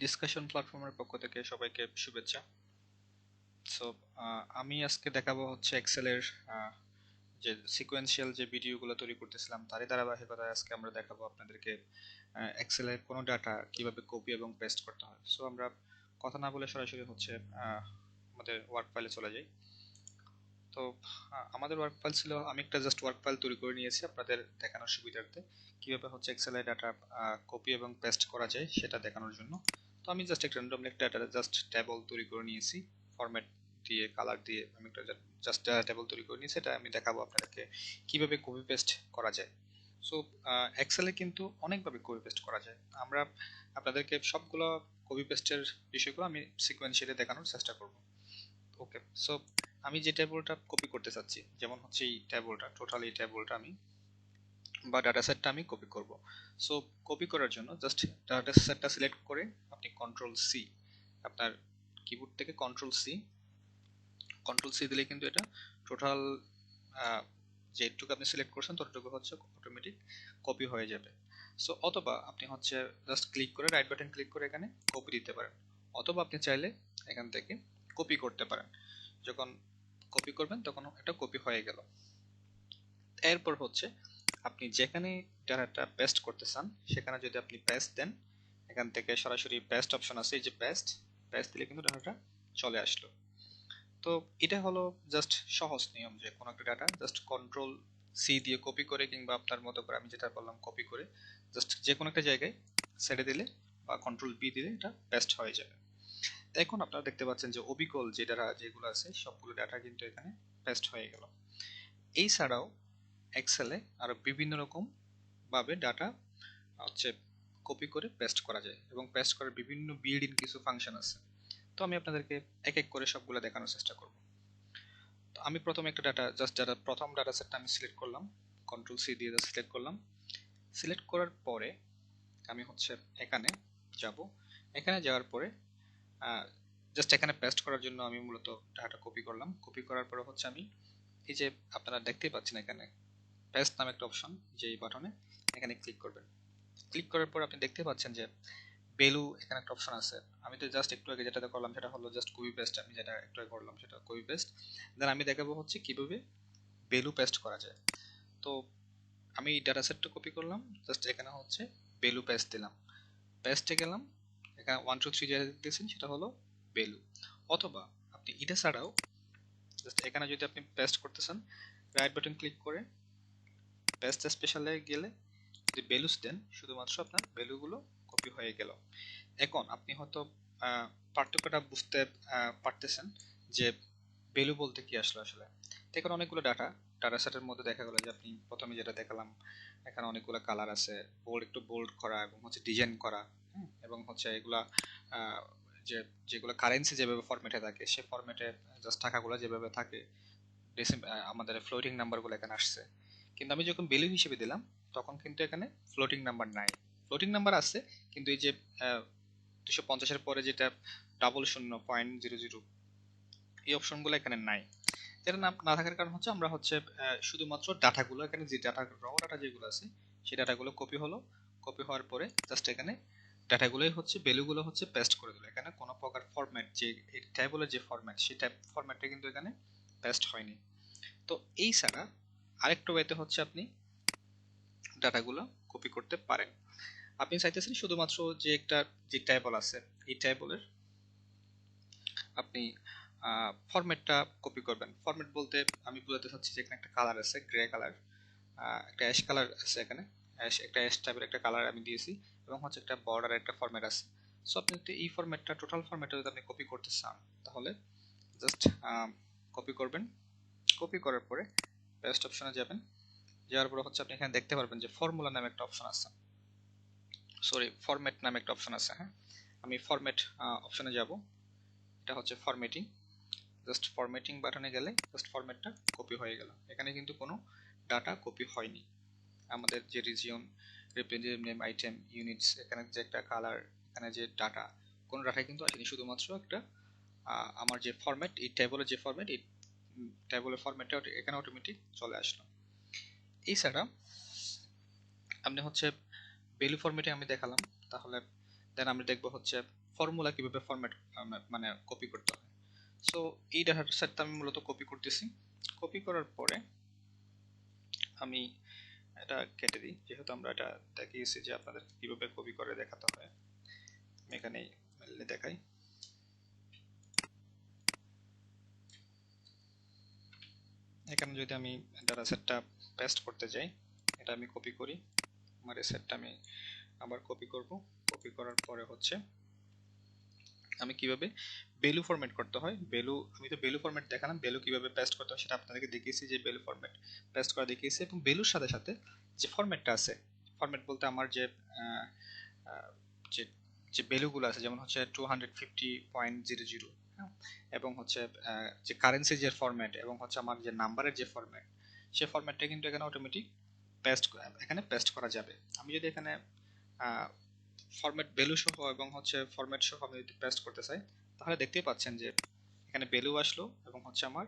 Discussion প্ল্যাটফর্মের পক্ষ থেকে সবাইকে শুভেচ্ছা। সো আমি আজকে দেখাবো হচ্ছে এক্সেলের যে সিকোয়েন্সিয়াল যে ভিডিওগুলো তৈরি করতেছিলাম তারই ধারাবাহিকতায় আজকে আমরা দেখাবো আপনাদেরকে এক্সেলের কোনো ডাটা কিভাবে কপি এবং পেস্ট করতে হয়। সো আমরা কথা না বলে সরাসরি হচ্ছে আমাদের ওয়ার্ক ফাইলে চলে যাই। তো আমাদের ওয়ার্ক ফাইল ছিল, আমি একটা জাস্ট ওয়ার্ক ফাইল তৈরি করে নিয়েছি আপনাদের দেখানোর সুবিধার্থে কিভাবে হচ্ছে এক্সেলের ডাটা কপি এবং পেস্ট করা যায় সেটা দেখানোর জন্য। তো আমি জাস্ট একটা র্যান্ডমলি একটা জাস্ট টেবল তৈরি করে নিয়েছি ফরম্যাট দিয়ে, কালার দিয়ে আমি একটা জাস্ট টেবল তৈরি করে নিয়েছি। এটা আমি দেখাবো আপনাদেরকে কিভাবে কপি পেস্ট করা যায়। সো এক্সেলে কিন্তু অনেকভাবে কপি পেস্ট করা যায়। আমরা আপনাদেরকে সবগুলো কপি পেস্টের বিষয়গুলো আমি সিকোয়েন্সিয়ালি দেখানোর চেষ্টা করব। ওকে, সো আমি যে টেবলটা কপি করতে চাচ্ছি, যেমন হচ্ছে এই টেবলটা, টোটাল এই টেবলটা আমি বা ডাটা সেটটা আমি কপি করব। সো কপি করার জন্য জাস্ট ডাটা সেটটা সিলেক্ট করে আপনি কন্ট্রোল সি, আপনার কিবোর্ড থেকে কন্ট্রোল সি দিলে কিন্তু এটা টোটাল যেটুকু আপনি সিলেক্ট করছেন ততটুকু হচ্ছে অটোমেটিক কপি হয়ে যাবে। সো অথবা আপনি হচ্ছে জাস্ট ক্লিক করে রাইট বাটন ক্লিক করে এখানে কপি দিতে পারেন, অথবা আপনি চাইলে এখান থেকে কপি করতে পারেন। যখন কপি করবেন তখন এটা কপি হয়ে গেল। এরপর হচ্ছে আপনি যেখানে ডাটাটা পেস্ট করতে চান সেখানে যদি আপনি পেস্ট দেন, এখান থেকে সরাসরি পেস্ট অপশন আছে, এই যে পেস্ট দিলে কিন্তু ডাটাটা চলে আসলো। তো এটা হলো জাস্ট সহজ নিয়ম যে কোনো একটা ডাটা জাস্ট কন্ট্রোল সি দিয়ে কপি করে, কিংবা আপনার মতো করে আমি যেটা বললাম কপি করে জাস্ট যে কোনো একটা জায়গায় ছেড়ে দিলে বা কন্ট্রোল বি দিলে এটা পেস্ট হয়ে যাবে। এখন আপনারা দেখতে পাচ্ছেন যে অবিকল যে ডাটা যেগুলো আছে সবগুলো ডাটা কিন্তু এখানে পেস্ট হয়ে গেল। এই ছাড়াও এক্সেলে আরো বিভিন্ন রকম ভাবে ডাটা হচ্ছে কপি করে পেস্ট করা যায়, এবং পেস্ট করার বিভিন্ন বিল্ট ইন কিছু ফাংশন আছে। তো আমি আপনাদেরকে এক এক করে সবগুলো দেখানোর চেষ্টা করব। তো আমি প্রথমে একটা ডাটা জাস্ট প্রথম ডাটা সেটটা আমি সিলেক্ট করলাম, কন্ট্রোল সি দিয়ে সিলেক্ট করলাম। সিলেক্ট করার পরে আমি হচ্ছে এখানে যাব, এখানে যাওয়ার পরে জাস্ট এখানে পেস্ট করার জন্য আমি মূলত ডাটা কপি করলাম। কপি করার পরে হচ্ছে আমি এই যে আপনারা দেখতেই পাচ্ছেন এখানে পেস্ট নামে একটা অপশন, যে এই বাটনে এখানে ক্লিক করবেন। ক্লিক করার পর আপনি দেখতে পাচ্ছেন যে ভ্যালু এখানে একটা অপশন আছে। আমি তো জাস্ট একটু আগে যেটা করলাম সেটা হলো জাস্ট কপি পেস্ট, আমি যেটা একটু আগে করলাম সেটা কপি পেস্ট। দেন আমি দেখাবো হচ্ছে কিভাবে ভ্যালু পেস্ট করা যায়। তো আমি ডাটা সেটটা কপি করলাম, জাস্ট এখানে হচ্ছে ভ্যালু পেস্ট দিলাম, পেস্টে গেলাম, এখানে 1 2 3 যেটা দেখতেছেন সেটা হলো ভ্যালু। অথবা আপনি এটা ছাড়াও জাস্ট এখানে যদি আপনি পেস্ট করতে চান, রাইট বাটন ক্লিক করে পেস্ট স্পেশালে গেলে যদি ভ্যালুস দেন শুধুমাত্র আপনার ভ্যালুগুলো কপি হয়ে গেল। এখন আপনি হয়তো পার্থক্যটা বুঝতে পারতেছেন যে ভ্যালু বলতে কি আসলে। দেখুন অনেকগুলো ডাটা সেটের মধ্যে দেখা গেল যে আপনি প্রথমে যেটা দেখালাম এখানে অনেকগুলো কালার আছে, একটু বোল্ড করা এবং হচ্ছে ডিজাইন করা, এবং হচ্ছে এগুলা যে যেগুলো কারেন্সি যেভাবে ফরম্যাটে থাকে সে ফরম্যাটে জাস্ট টাকাগুলো যেভাবে থাকে আমাদের ফ্লোটিং নাম্বারগুলো এখানে আসছে। কিন্তু আমি যখন ভ্যালু হিসেবে দিলাম তখন কিন্তু এখানে ফ্লোটিং নাম্বার নাই। ফ্লোটিং নাম্বার আছে কিন্তু এই যে 250-এর পরে যেটা 00.00 এই অপশনগুলো এখানে নাই। এটা না থাকার কারণ হচ্ছে আমরা হচ্ছে শুধুমাত্র ডাটাগুলো এখানে যে ডাটা র ডাটা যেগুলো আছে সেই ডাটাগুলো কপি হলো, কপি হওয়ার পরে জাস্ট এখানে ডাটাগুলোই হচ্ছে ভ্যালুগুলো হচ্ছে পেস্ট করে দিল। এখানে কোনো প্রকার ফরম্যাট যে টেবলের যে ফরম্যাট সেই ফরম্যাটটা কিন্তু এখানে পেস্ট হয়নি। তো এই ছাড়া আরেকটা ওয়েতে হচ্ছে আপনি ডাটাগুলো কপি করতে পারেন। আপনি চাইতেছেন শুধুমাত্র যে একটা যে টেবল আছে এই টেবলের আপনি ফরম্যাটটা কপি করবেন। ফরম্যাট বলতে আমি বোঝাতে চাচ্ছি যে এখানে একটা কালার আছে, গ্রে কালার, একটা অ্যাশ কালার আছে, এখানে একটা অ্যাশ টাইপের একটা কালার আমি দিয়েছি, এবং হচ্ছে একটা বর্ডার একটা ফরম্যাট আছে। সো আপনি যদি এই ফরম্যাটটা টোটাল ফরম্যাটটা যদি আপনি কপি করতে চান তাহলে জাস্ট কপি করবেন। কপি করার পরে পেস্ট অপশনে যাবেন, যাওয়ার পরে হচ্ছে আপনি এখানে দেখতে পারবেন যে ফর্মুলা নামে একটা অপশন আছে, ফরম্যাট নামে একটা অপশন আছে। হ্যাঁ, আমি ফরম্যাট অপশনে যাব, এটা হচ্ছে ফরম্যাটিং। জাস্ট ফরম্যাটিং বাটনে গেলে জাস্ট ফরম্যাটটা কপি হয়ে গেল। এখানে কিন্তু কোনো ডাটা কপি হয়নি। আমাদের যে region, representative name, item, units, এখানে যে একটা কালার, এখানে যে ডাটা, কোনো ডাটা কিন্তু আসেনি, শুধুমাত্র একটা আমার যে ফরম্যাট, এই টেবলের যে ফরম্যাট, এই টেবলের ফরম্যাটটা এখানে অটোমেটিক চলে আসলো। এছাড়া আপনি হচ্ছে ভ্যালু ফরম্যাটে আমি দেখালাম, তাহলে দেন আমরা দেখবো হচ্ছে ফর্মুলা কিভাবে ফরম্যাট মানে কপি করতে হয়। সো এই ডাটা সেটটা আমি মূলত কপি করতেছি। কপি করার পরে আমি এটা কেটে দিই, যেহেতু আমরা এটা দেখিয়েছি যে আপনাদের কিভাবে কপি করে দেখাতে হয়। আমি এখানে মেনলি দেখাই। এখানে যদি আমি ডাটা সেটটা পেস্ট করতে যাই, এটা আমি কপি করি, আমার এই সেটটা আমি আবার কপি করব। কপি করার পরে হচ্ছে আমি কিভাবে ভ্যালু ফরম্যাট করতে হয়, ভ্যালু আমি তো ভ্যালু ফরম্যাট দেখালাম, ভ্যালু কিভাবে পেস্ট করতে হয় সেটা আপনাদেরকে দেখিয়েছি, যে ভ্যালু ফরম্যাট পেস্ট করা দেখিয়েছি। এবং ভ্যালুর সাথে সাথে যে ফরম্যাটটা আছে, ফরম্যাট বলতে আমার যে যে যে ভ্যালুগুলো আছে, যেমন হচ্ছে 250.00, এবং হচ্ছে যে কারেন্সি যে ফরম্যাট, এবং হচ্ছে আমার যে নাম্বারের যে ফরম্যাট, সেই ফরম্যাটটা কিন্তু এখানে অটোমেটিক এখানে পেস্ট করা যাবে। আমি যদি এখানে ফরম্যাট ভ্যালু সহ এবং হচ্ছে ফরম্যাট সহ আমি যদি পেস্ট করতে চাই, তাহলে দেখতেই পাচ্ছেন যে এখানে ভ্যালু আসলো এবং হচ্ছে আমার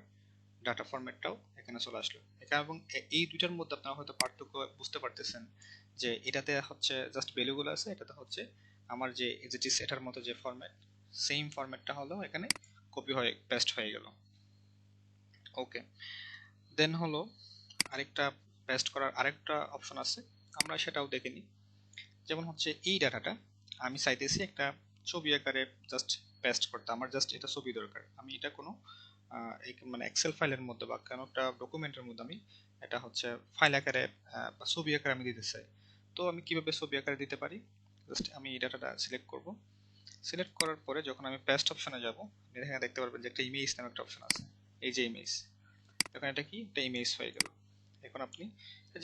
ডাটা ফরম্যাটটাও এখানে চলে আসলো। এখানে এবং এই দুইটার মধ্যে আপনারা হয়তো পার্থক্য বুঝতে পারতেছেন, যে এটাতে হচ্ছে জাস্ট ভ্যালুগুলো আছে, এটাতে হচ্ছে আমার যে এজএটিস এটার মতো যে ফরম্যাট, সেম ফরম্যাটটা হলো এখানে কপি হয়ে পেস্ট হয়ে গেল। ওকে, দেন হলো আরেকটা পেস্ট করার আরেকটা অপশন আছে, আমরা সেটাও দেখে নিই। যেমন হচ্ছে এই ডাটাটা আমি চাইতেছি একটা ছবি আকারে জাস্ট পেস্ট করতে, আমার জাস্ট এটা ছবি দরকার, আমি এটা কোনো মানে এক্সেল ফাইলের মধ্যে বা কোনো একটা ডকুমেন্টের মধ্যে আমি এটা হচ্ছে ফাইল আকারে বা ছবি আকারে আমি দিতে চাই। তো আমি কিভাবে ছবি আকারে দিতে পারি, জাস্ট আমি এই ডাটাটা সিলেক্ট করব। সিলেক্ট করার পরে যখন আমি পেস্ট অপশনে যাব, এখানে দেখতে পারবেন যে একটা ইমেজ নামে একটা অপশন আছে, এই যে ইমেজ, এখন এটা কি একটা ইমেজ হয়ে গেল। এখন আপনি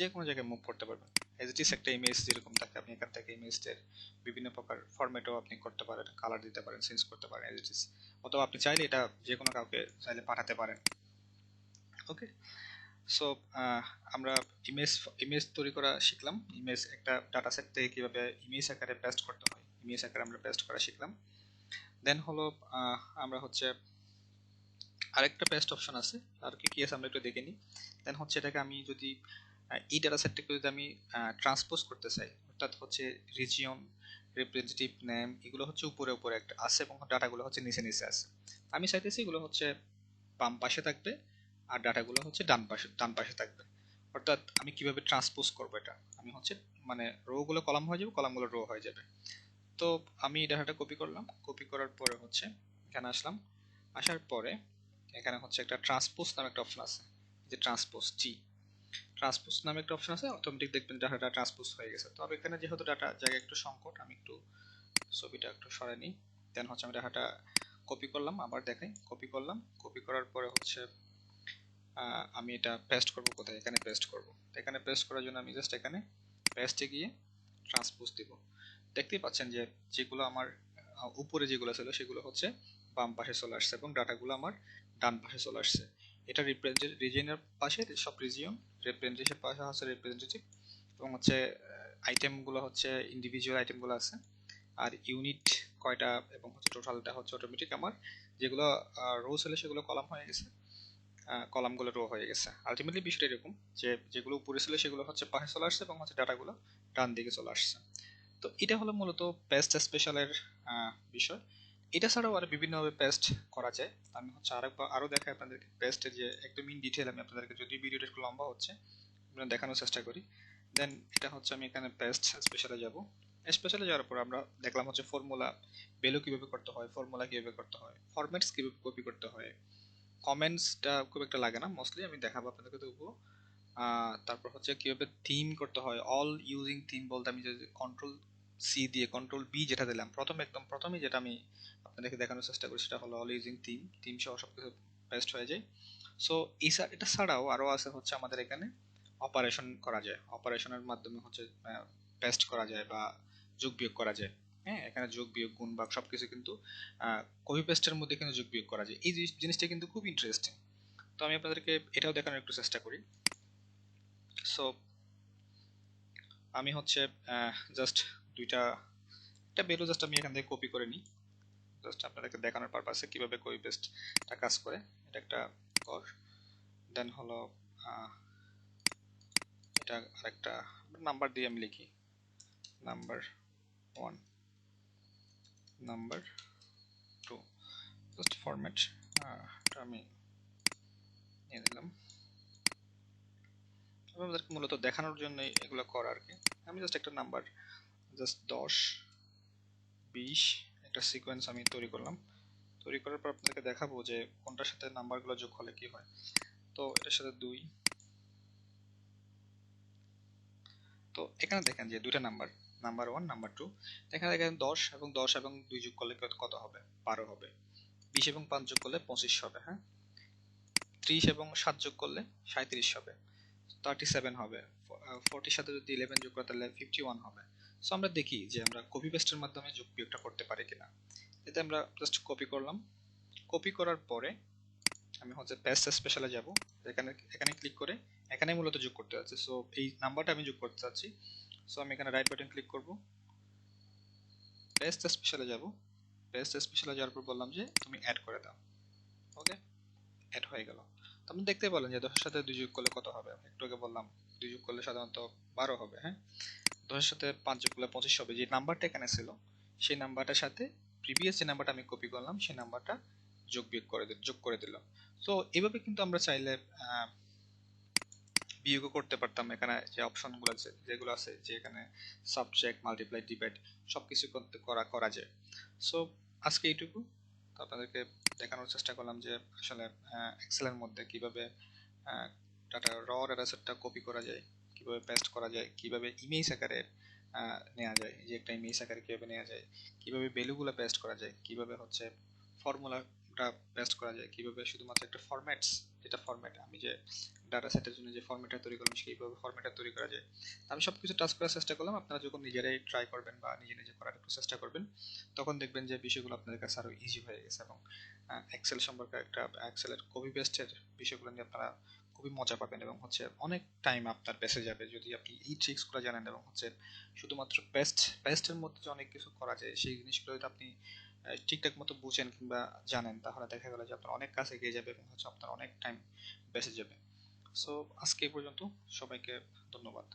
যে কোনো জায়গায় মুভ করতে পারবেন, এজ ইট ইজ একটা ইমেজ যেরকম থাকে, আপনি এখান থেকে ইমেজের বিভিন্ন প্রকার ফরম্যাটও আপনি করতে পারেন, কালার দিতে পারেন, চেঞ্জ করতে পারেন এজ ইট ইজ, অথবা আপনি চাইলে এটা যে কোনো কাউকে চাইলে পাঠাতে পারেন। ওকে, সো আমরা ইমেজ ইমেজ তৈরি করা শিখলাম, ইমেজ একটা ডাটা সেট থেকে কীভাবে ইমেজ আকারে পেস্ট করতে হয়, ইমেজ আকারে আমরা পেস্ট করা শিখলাম। দেন হলো আমরা হচ্ছে আরেকটা পেস্ট অপশন আছে, আর কি কি আছে আমরা একটু দেখে নিই। দেন হচ্ছে এটাকে আমি যদি এই ডাটা সেটটাকে যদি আমি ট্রান্সপোজ করতে চাই, অর্থাৎ হচ্ছে রিজিয়ন, রিপ্রেজেন্টেটিভ নেম, এগুলো হচ্ছে উপরে উপরে একটা আছে এবং ডাটাগুলো হচ্ছে নিচে নিচে আছে। আমি চাইতেছি এগুলো হচ্ছে বাম পাশে থাকবে আর ডাটাগুলো হচ্ছে ডান পাশে থাকবে। অর্থাৎ আমি কিভাবে ট্রান্সপোজ করবো এটা, আমি হচ্ছে মানে রো গুলো কলাম হয়ে যাবে, কলামগুলো রো হয়ে যাবে। তো আমি ডাটাটা কপি করলাম, কপি করার পরে হচ্ছে এখানে আসলাম, আসার পরে এখানে হচ্ছে একটা ট্রান্সপোজ নামে একটা অপশন আছে, যে ট্রান্সপোজ নামে একটা অপশন আছে, অটোমেটিক দেখবেন ডাটাটা ট্রান্সপোজ হয়ে গেছে। তো আমি এখানে যেহেতু ডাটা জায়গা একটু সংকট, আমি একটু ছবিটা একটু সরাই নিই। দেন হচ্ছে আমি ডাটাটা কপি করলাম, আবার দেখাই, কপি করলাম, কপি করার পরে হচ্ছে আমি এটা পেস্ট করব কোথায়, এখানে পেস্ট করব। এখানে পেস্ট করার জন্য আমি জাস্ট এখানে পেস্টে গিয়ে ট্রান্সপোজ দিব। দেখতেই পাচ্ছেন যে যেগুলো আমার উপরে যেগুলো ছিল সেগুলো হচ্ছে বাম পাশে চলে আসছে এবং ডাটাগুলো আমার ডান পাশে চলে আসছে। এটা রিজিয়নের পাশে সব রিজিয়ন, রিপ্রেজেন্টেটিভ পাশে হচ্ছে রিপ্রেজেন্টেটিভ, এবং হচ্ছে আইটেমগুলো হচ্ছে ইন্ডিভিজুয়াল আইটেমগুলো আছে, আর ইউনিট কয়টা এবং হচ্ছে টোটালটা হচ্ছে অটোমেটিক আমার যেগুলো রো ছিল সেগুলো কলাম হয়ে গেছে, কলামগুলো রো হয়ে গেছে। আলটিমেটলি বিষয়টা এরকম যে যেগুলো উপরে ছিল সেগুলো হচ্ছে পাশে চলে আসছে এবং হচ্ছে ডাটাগুলো ডান দিকে চলে আসছে। তো এটা হলো মূলত পেস্ট স্পেশালের বিষয়। এটা ছাড়াও আরো বিভিন্নভাবে পেস্ট করা যায়, আমি হচ্ছে আরো দেখাই আপনাদেরকে পেস্টের যে একদম ইন ডিটেল, আমি আপনাদেরকে যদি ভিডিওটা একটু লম্বা হচ্ছে দেখানোর চেষ্টা করি। দেন এটা হচ্ছে আমি এখানে পেস্ট স্পেশালে যাব। স্পেশালে যাওয়ার পর আমরা দেখলাম হচ্ছে ফর্মুলা ভ্যালু কিভাবে করতে হয়, ফর্মুলা কিভাবে করতে হয়, ফরম্যাটস কিভাবে কপি করতে হয়, কমেন্টসটা খুব একটা লাগে না, মোস্টলি আমি দেখাবো আপনাদেরকে তবুও। তারপর হচ্ছে কিভাবে থিম করতে হয়, অল ইউজিং থিম বলতে আমি যদি কন্ট্রোল সি দিয়ে কন্ট্রোল বি যেটা দিলাম একদম প্রথমে যেটা আমি আপনাদেরকে দেখানোর চেষ্টা করি সেটা হলো অল ইউজিং থিম সহ সব কিছু পেস্ট হয়ে যায়। সো এটা ছাড়াও আরও আছে হচ্ছে আমাদের এখানে অপারেশন করা যায়, অপারেশনের মাধ্যমে হচ্ছে পেস্ট করা যায় বা যোগ বিয়োগ করা যায়। হ্যাঁ, এখানে যোগ বিয়োগ গুণ ভাগ সবকিছু কিন্তু কপি পেস্টের মধ্যে কিন্তু যোগ বিয়োগ করা যায়, এই জিনিসটা কিন্তু খুব ইন্টারেস্টিং। তো আমি আপনাদেরকে এটাও দেখানোর একটু চেষ্টা করি। সো আমি হচ্ছে জাস্ট একটা ভ্যালু জাস্ট আমি এখান থেকে কপি করে নিই, জাস্ট আপনাদেরকে দেখানোর পারপাসে কিভাবে কপি পেস্টটা কাজ করে। এটা একটা কর, দেন হলো এটা আরেকটা নাম্বার দিয়ে আমি লিখি, নাম্বার 1, নাম্বার 2 জাস্ট ফরম্যাট আমি নিয়ে নিলাম। আপনাদেরকে মূলত দেখানোর জন্য এগুলো করা আর কি। আমি জাস্ট একটা নাম্বার জাস্ট 10 20 একটা সিকোয়েন্স আমি তৈরি করলাম। তৈরি করার পর আপনাদেরকে দেখাবো যে কোনটার সাথে নাম্বারগুলো যোগ হলে কি হয়। তো এটার সাথে 2, তো এখানে দেখেন যে দুইটা নাম্বার, নাম্বার 1 নাম্বার 2। এখানে দেখেন 10 এবং 10 এবং 2 যোগ করলে কত হবে? 12 হবে। 20 এবং 5 যোগ করলে 25 হবে। হ্যাঁ, 30 এবং 7 যোগ করলে 37 হবে, 37 হবে। 40 সাথে যদি 11 যোগ করে তাহলে 51 হবে। সো আমরা দেখি যে আমরা কপি পেস্টের মাধ্যমে যোগ বিয়োগটা করতে পারি কিনা। এতে আমরা জাস্ট কপি করলাম। কপি করার পরে আমি হচ্ছে পেস্ট স্পেশালে যাব। এখানে এখানে ক্লিক করে এখানে মূলত যোগ করতে যাচ্ছি। সো এই নাম্বারটা আমি যোগ করতে চাচ্ছি। সো আমি এখানে রাইট বাটন ক্লিক করব, পেস্ট স্পেশালে যাব। পেস্ট স্পেশালে যাওয়ার পর বললাম যে তুমি অ্যাড করে দাও। ওকে, অ্যাড হয়ে গেল। তো আপনি দেখতে পেলেন যে 10 এর সাথে 2 যোগ করলে কত হবে। একটু আগে বললাম 2 যোগ করলে সাধারণত 12 হবে। হ্যাঁ, 10 এর সাথে 5 যোগ করলে 25 হবে। যে নাম্বারটা এখানে ছিল সেই নাম্বারটার সাথে প্রিভিয়াস যে নাম্বারটা আমি কপি করলাম সেই নাম্বারটা যোগ করে দিলাম। সো এইভাবে কিন্তু আমরা চাইলে বিয়োগও করতে পারতাম। এখানে যে অপশনগুলো আছে, যেগুলো আছে, যে এখানে সাবট্রাক্ট, মাল্টিপ্লাই, ডিভাইড সবকিছু করা যায়। সো আজকে এইটুকু। তো আপনাদেরকে দেখানোর চেষ্টা করলাম যে আসলে এক্সেলের মধ্যে কিভাবে ডাটা ডাটা সেটটা কপি করা যায়, কিভাবে পেস্ট করা যায়, কিভাবে ইমেজ আকারে নেওয়া যায়, যে একটা ইমেজ আকারে কিভাবে নেওয়া যায়, কিভাবে ভ্যালুগুলো পেস্ট করা যায়, কিভাবে হচ্ছে ফর্মুলাটা পেস্ট করা যায়, কিভাবে শুধুমাত্র একটা ফরম্যাটস, যেটা ফরম্যাট আমি যে ডাটা সেটের জন্য যে ফরম্যাটটা তৈরি করলাম সেইভাবে ফরম্যাটটা তৈরি করা যায়। আমি সব কিছু টাচ করার চেষ্টা করলাম। আপনারা যখন নিজেরাই ট্রাই করবেন বা নিজে নিজে করার একটু চেষ্টা করবেন, তখন দেখবেন যে বিষয়গুলো আপনাদের কাছে আরো ইজি হয়ে গেছে এবং এক্সেল সম্পর্কে একটা এক্সেলের কপি পেস্টের বিষয়গুলো নিয়ে আপনারা খুবই মজা পাবেন এবং হচ্ছে অনেক টাইম আপনার বেঁচে যাবে যদি আপনি এই ট্রিক্সগুলো জানেন এবং হচ্ছে শুধুমাত্র পেস্টের মধ্যে যে অনেক কিছু করা যায় সেই জিনিসগুলো যদি আপনি ঠিকঠাক মতো বুঝেন কিংবা জানেন, তাহলে দেখা গেল যে আপনার অনেক কাছে এগিয়ে যাবে এবং হচ্ছে আপনার অনেক টাইম বেঁচে যাবে। সো আজকে এই পর্যন্ত, সবাইকে ধন্যবাদ।